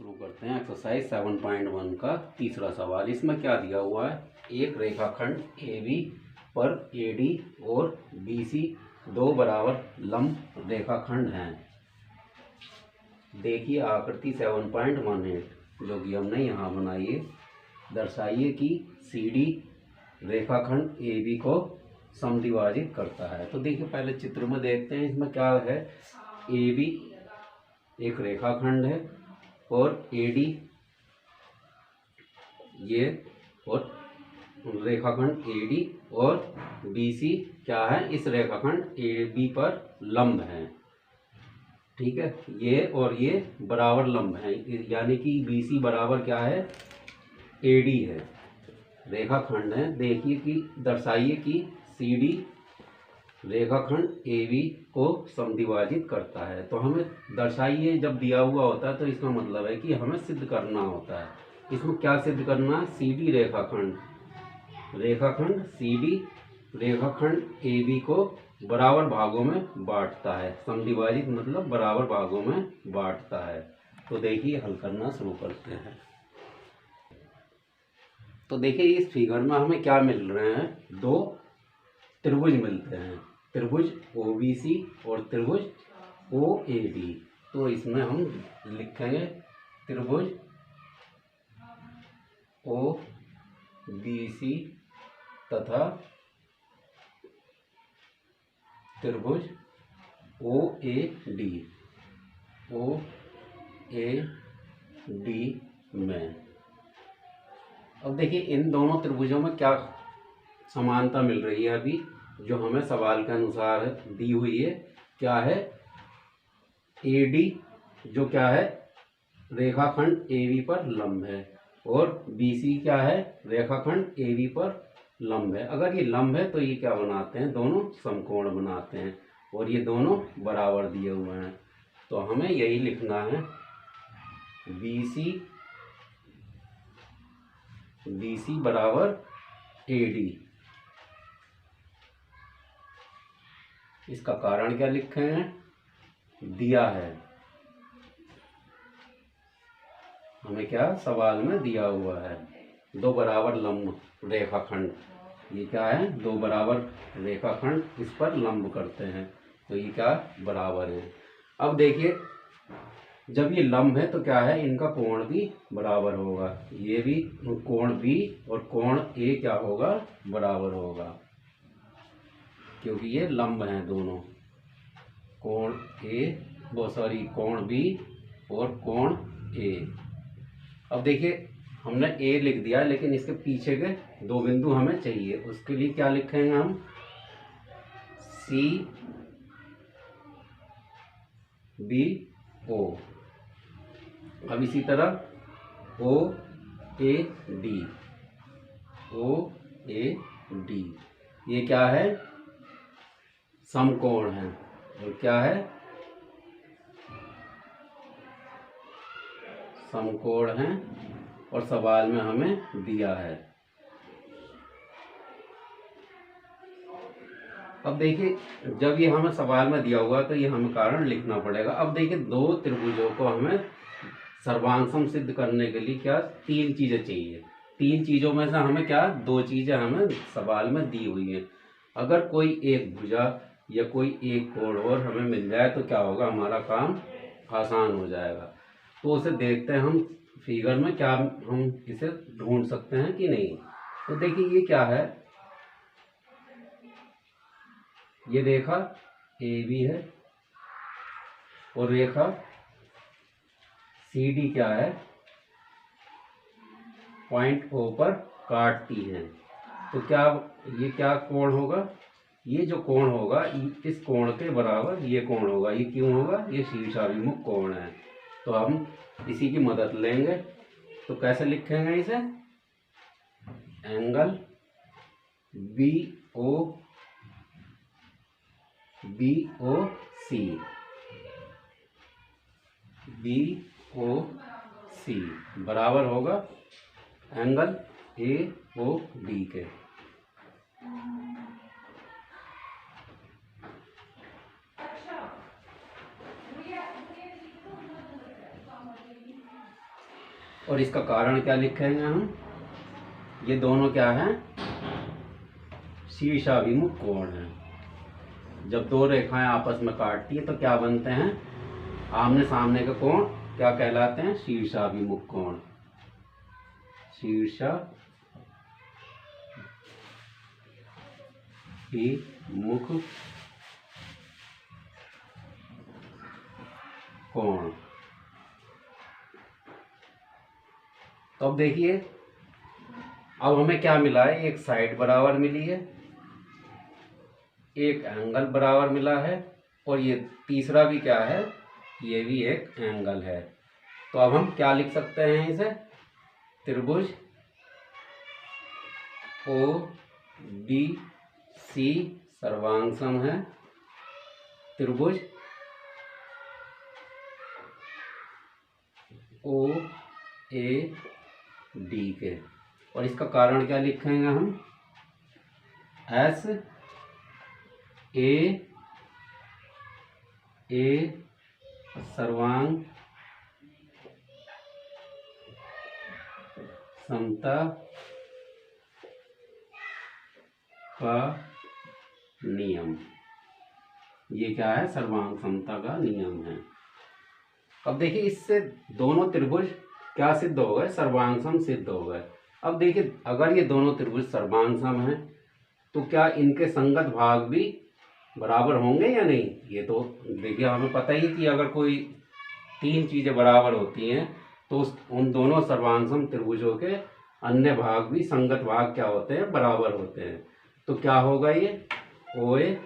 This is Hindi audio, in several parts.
शुरू करते हैं एक्सरसाइज 7.1 का तीसरा सवाल। इसमें क्या दिया हुआ है, एक रेखाखंड AB पर AD और BC दो बराबर लंब रेखाखंड हैं। देखिए आकृति 7.18 जो कि हमने यहाँ बनाई है। दर्शाइए कि CD रेखाखंड AB को समद्विभाजित करता है। तो देखिए पहले चित्र में देखते हैं इसमें क्या है। AB एक रेखाखंड है और AD ये और रेखाखंड AD और BC क्या है, इस रेखाखंड AB पर लंब है। ठीक है, ये और ये बराबर लंब है, यानी कि BC बराबर क्या है, AD है, रेखाखंड है। देखिए कि दर्शाइए कि CD रेखाखंड AB को समद्विभाजित करता है। तो हमें दर्शाइए जब दिया हुआ होता है तो इसका मतलब है कि हमें सिद्ध करना होता है। इसमें क्या सिद्ध करना है, CD रेखाखंड CD रेखाखंड AB को बराबर भागों में बांटता है। समद्विभाजित मतलब बराबर भागों में बांटता है। तो देखिए हल करना शुरू करते हैं। तो देखिए इस फिगर में हमें क्या मिल रहे हैं, दो त्रिभुज मिलते हैं, त्रिभुज OBC और त्रिभुज OAD। तो इसमें हम लिखेंगे त्रिभुज OBC तथा त्रिभुज OAD में। अब देखिए इन दोनों त्रिभुजों में क्या समानता मिल रही है अभी जो हमें सवाल के अनुसार दी हुई है। क्या है, AD जो क्या है रेखाखंड AB पर लंब है और BC क्या है, रेखाखंड AB पर लंब है। अगर ये लंब है तो ये क्या बनाते हैं, दोनों समकोण बनाते हैं और ये दोनों बराबर दिए हुए हैं। तो हमें यही लिखना है, BC बराबर AD। इसका कारण क्या लिखे हैं, दिया है हमें, क्या सवाल में दिया हुआ है, दो बराबर लंब रेखाखंड। ये क्या है, दो बराबर रेखाखंड इस पर लंब करते हैं तो ये क्या बराबर है। अब देखिए जब ये लंब है तो क्या है, इनका कोण भी बराबर होगा। ये भी कोण B और कोण A क्या होगा, बराबर होगा, क्योंकि ये लंब हैं दोनों, कोण कोण B और कोण A। अब देखिए हमने A लिख दिया, लेकिन इसके पीछे के दो बिंदु हमें चाहिए। उसके लिए क्या लिखेंगे हम, CBO। अब इसी तरह OAD ये क्या है, समकोण है और क्या है, समकोण है और सवाल में हमें दिया है। अब देखिए जब ये हमें सवाल में दिया हुआ तो ये हमें कारण लिखना पड़ेगा। अब देखिए दो त्रिभुजों को हमें सर्वांगसम सिद्ध करने के लिए क्या तीन चीजें चाहिए। तीन चीजों में से हमें क्या दो चीजें हमें सवाल में दी हुई है। अगर कोई एक भुजा या कोई एक कोण और हमें मिल जाए तो क्या होगा, हमारा काम आसान हो जाएगा। तो उसे देखते हैं हम फिगर में, क्या हम इसे ढूंढ सकते हैं कि नहीं। तो देखिए ये क्या है, ये रेखा AB है और रेखा CD क्या है, पॉइंट O पर काटती है। तो क्या ये क्या कोण होगा, ये जो कोण होगा इस कोण के बराबर ये कोण होगा। ये क्यों होगा, ये शीर्षाभिमुख कोण है। तो हम इसी की मदद लेंगे। तो कैसे लिखेंगे इसे, एंगल BOC बराबर होगा एंगल AOD के। और इसका कारण क्या लिखेंगे हम? ये दोनों क्या है? शीर्षाभिमुख कोण है। जब दो रेखाएं आपस में काटती है तो क्या बनते हैं? आमने सामने के कोण क्या कहलाते हैं? शीर्षाभिमुख कोण। शीर्षाभिमुख कोण। तो अब देखिए, अब हमें क्या मिला है? एक साइड बराबर मिली है, एक एंगल बराबर मिला है, और ये तीसरा भी क्या है? ये भी एक एंगल है। तो अब हम क्या लिख सकते हैं इसे? त्रिभुज ओ बी सी सर्वांग सम है त्रिभुज ओ ए डी के। और इसका कारण क्या लिखेंगे हम? एस ए सर्वांग समता का नियम। ये क्या है? सर्वांग समता का नियम है। अब देखिए, इससे दोनों त्रिभुज क्या सिद्ध हो गए? सर्वांग सम सिद्ध हो गए। अब देखिए, अगर ये दोनों त्रिभुज सर्वांग सम हैं तो क्या इनके संगत भाग भी बराबर होंगे या नहीं? ये तो देखिए, हमें पता ही कि अगर कोई तीन चीजें बराबर होती हैं तो उन दोनों सर्वांग सम त्रिभुजों के अन्य भाग भी, संगत भाग क्या होते हैं? बराबर होते हैं। तो क्या होगा ये? ओ ए,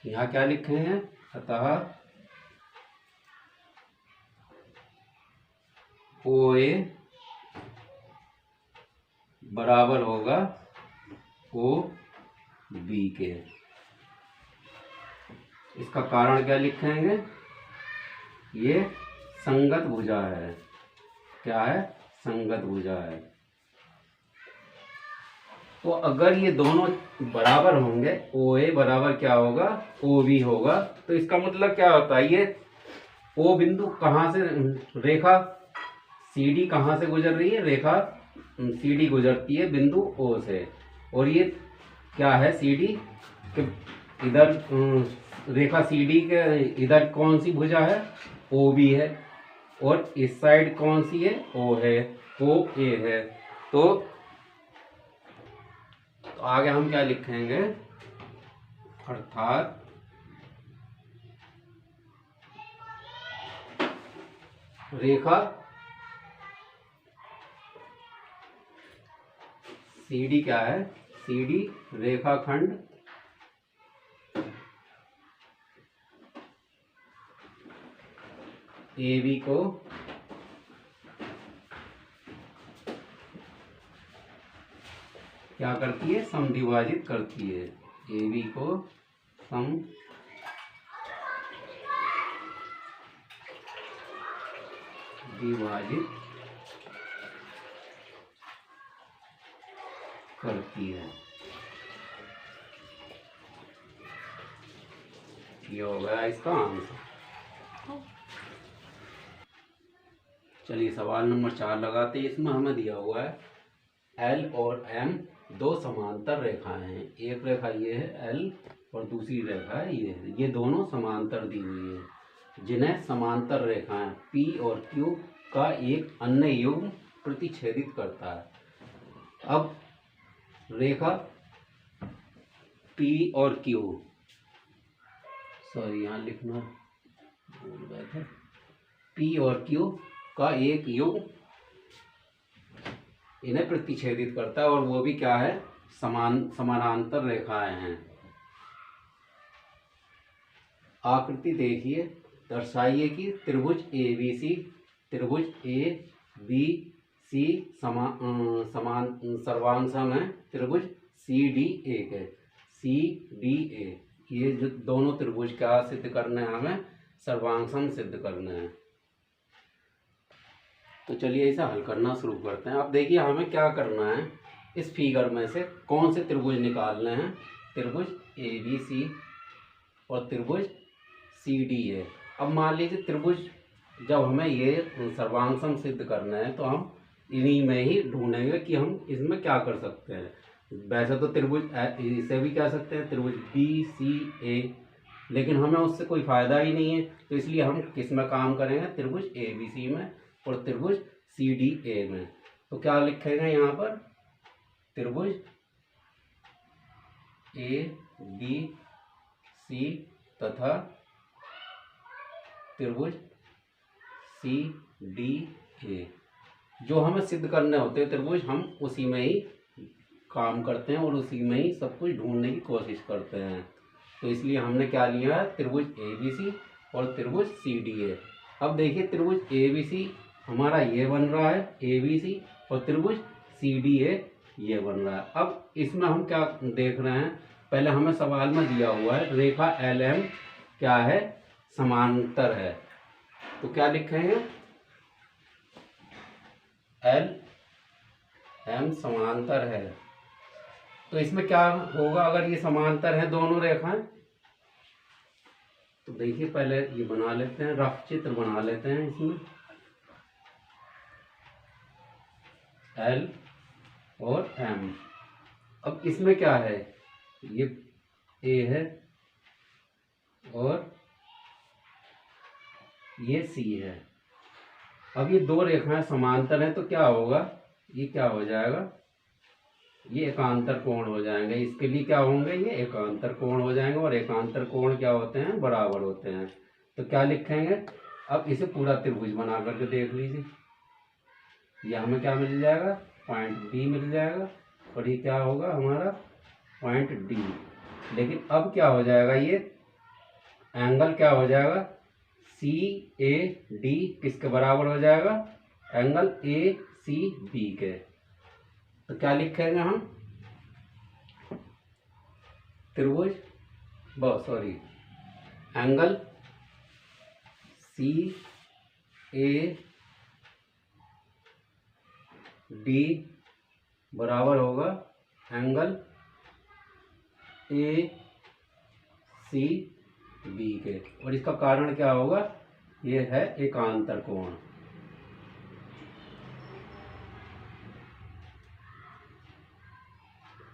यहाँ क्या लिखे हैं? अतः ओ ए बराबर होगा ओ बी के। इसका कारण क्या लिखेंगे? ये संगत भुजा है। क्या है? संगत भुजा है। तो अगर ये दोनों बराबर होंगे, ओ ए बराबर क्या होगा? ओ बी होगा। तो इसका मतलब क्या होता है? ये ओ बिंदु कहाँ से, रेखा सी डी कहाँ से गुजर रही है? रेखा सी डी गुजरती है बिंदु ओ से। और ये क्या है? सी डी के इधर, रेखा सी डी के इधर कौन सी भुजा है? ओ बी है। और इस साइड कौन सी है? ओ है, ओ ए है। तो आगे हम क्या लिखेंगे? अर्थात रेखा सी डी क्या है? सी डी रेखाखंड ए बी को क्या करती है? समद्विभाजित करती है। ए बी को समद्विभाजित करती है। ये हो गया इसका आंसर। चलिए सवाल नंबर 4 लगाते हैं। इसमें हमें दिया हुआ है एल और एम दो समांतर रेखाएं हैं। एक रेखा ये है एल और दूसरी रेखा है ये है। ये दोनों समांतर दी हुई है, जिन्हें समांतर रेखाएं पी और क्यू का एक अन्य युग्म प्रतिच्छेदित करता है। अब रेखा पी और क्यू, सॉरी यहाँ लिखना भूल गए थे, पी और क्यू का एक युग्म इन्हें प्रतिच्छेदित करता है, और वो भी क्या है? समानांतर रेखाएं हैं। आकृति देखिए, दर्शाइए कि त्रिभुज ए बी सी, त्रिभुज ए बी सी समान सर्वांग सम है त्रिभुज सी डी ए के। सी डी ए, ये जो दोनों त्रिभुज क्या सिद्ध करने हैं? हमें सर्वांग सम सिद्ध करने हैं। तो चलिए इसे हल करना शुरू करते हैं। अब देखिए, हमें क्या करना है? इस फिगर में से कौन से त्रिभुज निकालने हैं? त्रिभुज ए बी सी और त्रिभुज सी डी ए। अब मान लीजिए त्रिभुज जब हमें ये सर्वांग सिद्ध करना है तो हम इन्हीं में ही ढूंढेंगे कि हम इसमें क्या कर सकते हैं। वैसे तो त्रिभुज इसे भी कह सकते हैं त्रिभुज BCA, लेकिन हमें उससे कोई फायदा ही नहीं है, तो इसलिए हम किस में काम करेंगे, त्रिभुज ABC में और त्रिभुज CDA में। तो क्या लिखेंगे यहाँ पर, त्रिभुज ABC तथा त्रिभुज CDA। जो हमें सिद्ध करने होते हैं त्रिभुज, हम उसी में ही काम करते हैं और उसी में ही सब कुछ ढूंढने की कोशिश करते हैं। तो इसलिए हमने क्या लिया है, त्रिभुज ABC और त्रिभुज CDA। अब देखिए त्रिभुज ABC हमारा ये बन रहा है ABC, और त्रिभुज CDA ये बन रहा है। अब इसमें हम क्या देख रहे हैं, पहले हमें सवाल में दिया हुआ है रेखा LM क्या है, समांतर है। तो क्या लिखेंगे, LM समांतर है। तो इसमें क्या होगा, अगर ये समांतर है दोनों रेखाएं, तो देखिए पहले ये बना लेते हैं, रफ चित्र बना लेते हैं इसमें, L और M। अब इसमें क्या है, ये A है और ये C है। अब ये दो रेखाएं समांतर हैं तो क्या होगा, ये क्या हो जाएगा, ये एकांतर कोण हो जाएंगे। इसके लिए क्या होंगे, ये एकांतर कोण हो जाएंगे, और एकांतर कोण क्या होते हैं, बराबर होते हैं। तो क्या लिखेंगे, अब इसे पूरा त्रिभुज बना करके देख लीजिए, ये हमें क्या मिल जाएगा, पॉइंट B मिल जाएगा, और ये क्या होगा हमारा पॉइंट D। लेकिन अब क्या हो जाएगा, ये एंगल क्या हो जाएगा, CAD किसके बराबर हो जाएगा, एंगल ACB के। तो क्या लिखेंगे हम, त्रिभुज एंगल CAD बराबर होगा एंगल ACB के, और इसका कारण क्या होगा, ये है एकांतर कोण।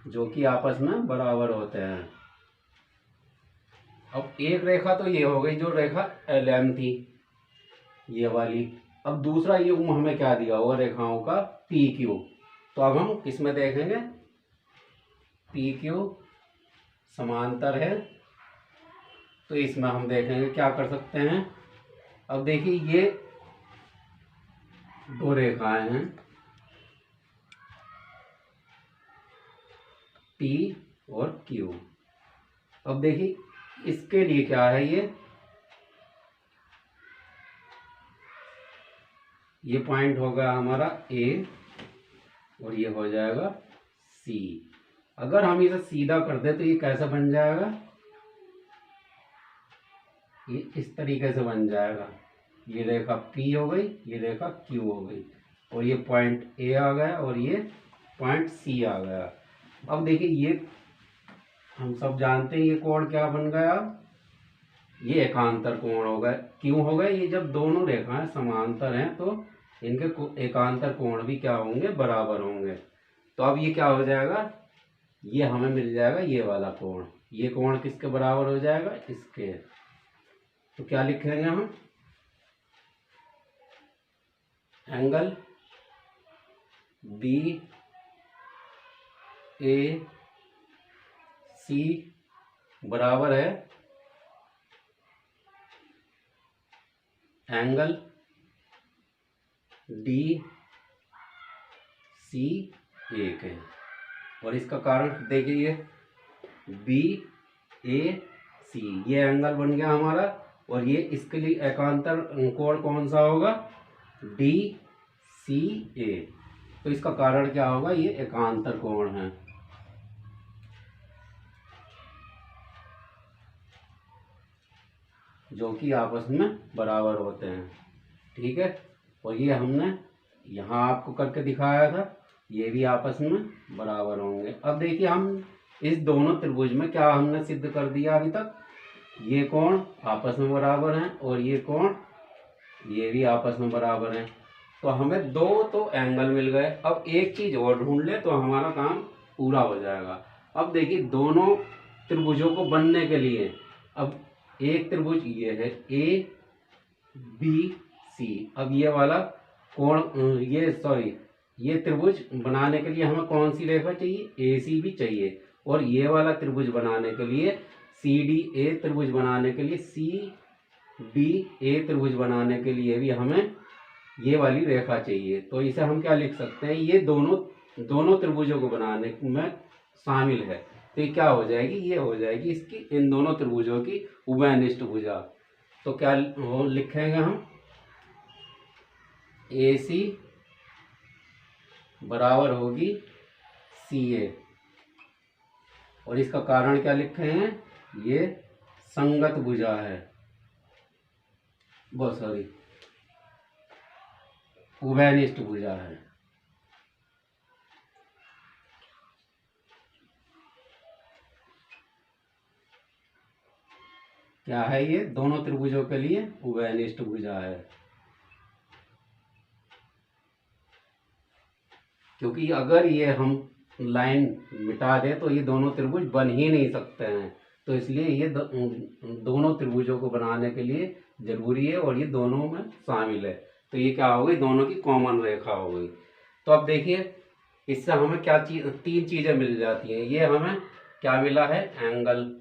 जो कि आपस में बराबर होते हैं। अब एक रेखा तो ये हो गई जो रेखा LM थी, ये वाली। अब दूसरा ये हमें क्या दिया हुआ रेखाओं का PQ। तो अब हम किसमें देखेंगे, PQ समांतर है, तो इसमें हम देखेंगे क्या कर सकते हैं। अब देखिए ये दो रेखाएं हैं P और Q। अब देखिए इसके लिए क्या है, ये पॉइंट होगा हमारा A और ये हो जाएगा C। अगर हम इसे सीधा कर दे तो ये कैसा बन जाएगा, ये इस तरीके से बन जाएगा। ये रेखा P हो गई, ये रेखा Q हो गई, और ये पॉइंट A आ गया और ये पॉइंट C आ गया। अब देखिए ये हम सब जानते हैं ये कोण क्या बन गया, ये एकांतर कोण हो गए। क्यों हो गए, ये जब दोनों रेखाएं समांतर हैं तो इनके एकांतर कोण भी क्या होंगे, बराबर होंगे। तो अब ये क्या हो जाएगा, ये हमें मिल जाएगा ये वाला कोण। ये कोण किसके बराबर हो जाएगा, इसके। तो क्या लिखेंगे हम, एंगल BAC बराबर है एंगल DCA के। और इसका कारण देखिए BAC, ये एंगल बन गया हमारा, और ये इसके लिए एकांतर कोण कौन सा होगा, DCA। तो इसका कारण क्या होगा, ये एकांतर कोण है। जो कि आपस में बराबर होते हैं, ठीक है। और ये हमने यहाँ आपको करके दिखाया था, ये भी आपस में बराबर होंगे। अब देखिए हम इस दोनों त्रिभुज में क्या हमने सिद्ध कर दिया अभी तक, ये कोण आपस में बराबर हैं और ये कोण ये भी आपस में बराबर हैं। तो हमें दो तो एंगल मिल गए। अब एक चीज और ढूंढ ले तो हमारा काम पूरा हो जाएगा। अब देखिए दोनों त्रिभुजों को बनने के लिए, अब एक त्रिभुज ये है ए बी सी। अब ये वाला कोण ये त्रिभुज बनाने के लिए हमें कौन सी रेखा चाहिए, ए सी भी चाहिए। और ये वाला त्रिभुज बनाने के लिए सी डी ए त्रिभुज बनाने के लिए सी डी ए त्रिभुज बनाने के लिए भी हमें ये वाली रेखा चाहिए। तो इसे हम क्या लिख सकते हैं, ये दोनों त्रिभुजों को बनाने में शामिल है। तो ये क्या हो जाएगी, ये हो जाएगी इसकी इन दोनों त्रिभुजों की उभयनिष्ठ भुजा। तो क्या वो लिखेंगे हम, ए सी बराबर होगी सी ए। और इसका कारण क्या लिखे हैं, ये संगत भुजा है, बहुत सॉरी उभयनिष्ठ भुजा है। क्या है, ये दोनों त्रिभुजों के लिए उभयनिष्ठ भुजा है। क्योंकि अगर ये हम लाइन मिटा दें तो ये दोनों त्रिभुज बन ही नहीं सकते हैं। तो इसलिए ये दोनों त्रिभुजों को बनाने के लिए जरूरी है और ये दोनों में शामिल है। तो ये क्या हो गई, दोनों की कॉमन रेखा हो गई। तो अब देखिए इससे हमें क्या तीन चीजें मिल जाती हैं। ये हमें क्या मिला है, एंगल,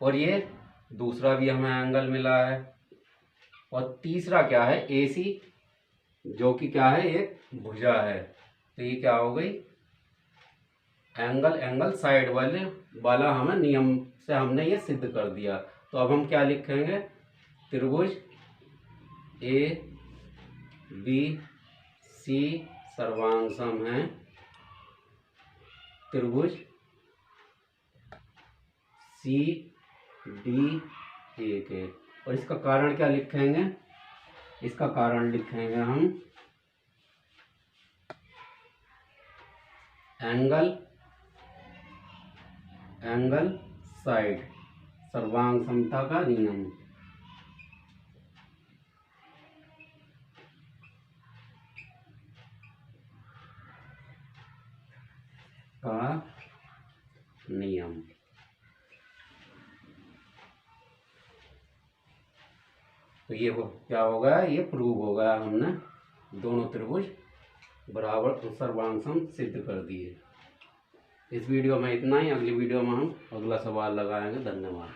और ये दूसरा भी हमें एंगल मिला है। और तीसरा क्या है, ए सी, जो कि क्या है, एक भुजा है। तो ये क्या हो गई, एंगल साइड वाला हमें नियम से हमने ये सिद्ध कर दिया। तो अब हम क्या लिखेंगे, त्रिभुज ए बी सी सर्वांगसम है त्रिभुज सी डी ए के। और इसका कारण क्या लिखेंगे, इसका कारण लिखेंगे हम एंगल साइड सर्वांग समता का नियम। तो ये क्या हो गया, ये प्रूव हो गया, हमने दोनों त्रिभुज बराबर सर्वांग सम सिद्ध कर दिए। इस वीडियो में इतना ही। अगली वीडियो में हम अगला सवाल लगाएंगे। धन्यवाद।